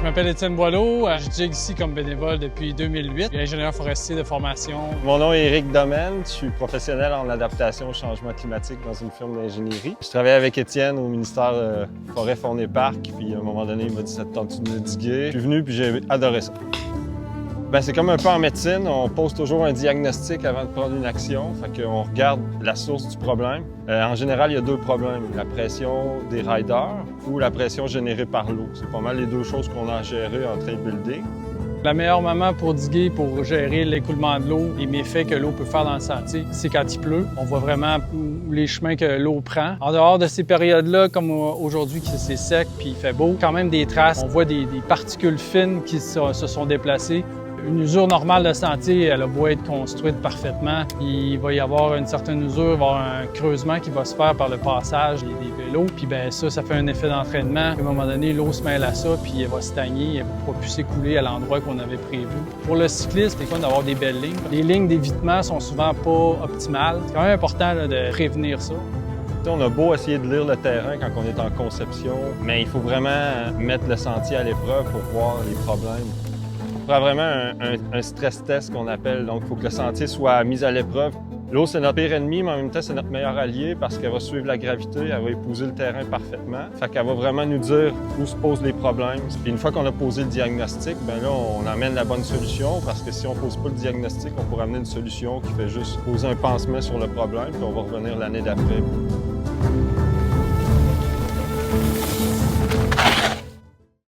m'appelle Étienne Boileau, je digue ici comme bénévole depuis 2008. Je suis ingénieur forestier de formation. Mon nom est Éric Domaine, je suis professionnel en adaptation au changement climatique dans une firme d'ingénierie. Je travaillais avec Étienne au ministère Forêt, Faune et Parcs, puis à un moment donné, il m'a dit « ça te tente de diguer ». Je suis venu puis j'ai adoré ça. C'est comme un peu en médecine, on pose toujours un diagnostic avant de prendre une action, fait qu'on regarde la source du problème. En général, il y a deux problèmes, la pression des riders ou la pression générée par l'eau. C'est pas mal les deux choses qu'on a à gérer en trail building. Le meilleur moment pour diguer, pour gérer l'écoulement de l'eau, les méfaits que l'eau peut faire dans le sentier, c'est quand il pleut. On voit vraiment les chemins que l'eau prend. En dehors de ces périodes-là, comme aujourd'hui, c'est sec puis il fait beau, quand même des traces. On voit des particules fines qui se sont déplacées. Une usure normale de sentier, elle a beau être construite parfaitement, il va y avoir une certaine usure, il va y avoir un creusement qui va se faire par le passage des vélos. Puis ça fait un effet d'entraînement. À un moment donné, l'eau se mêle à ça, puis elle va stagner, elle va pas plus s'écouler à l'endroit qu'on avait prévu. Pour le cycliste, c'est fun d'avoir des belles lignes. Les lignes d'évitement sont souvent pas optimales. C'est quand même important de prévenir ça. On a beau essayer de lire le terrain quand on est en conception, mais il faut vraiment mettre le sentier à l'épreuve pour voir les problèmes. On prend vraiment un stress test qu'on appelle, donc il faut que le sentier soit mis à l'épreuve. L'eau, c'est notre pire ennemi, mais en même temps, c'est notre meilleur allié parce qu'elle va suivre la gravité, elle va épouser le terrain parfaitement. Fait qu'elle va vraiment nous dire où se posent les problèmes. Puis une fois qu'on a posé le diagnostic, là, on amène la bonne solution parce que si on pose pas le diagnostic, on pourrait amener une solution qui fait juste poser un pansement sur le problème, puis on va revenir l'année d'après.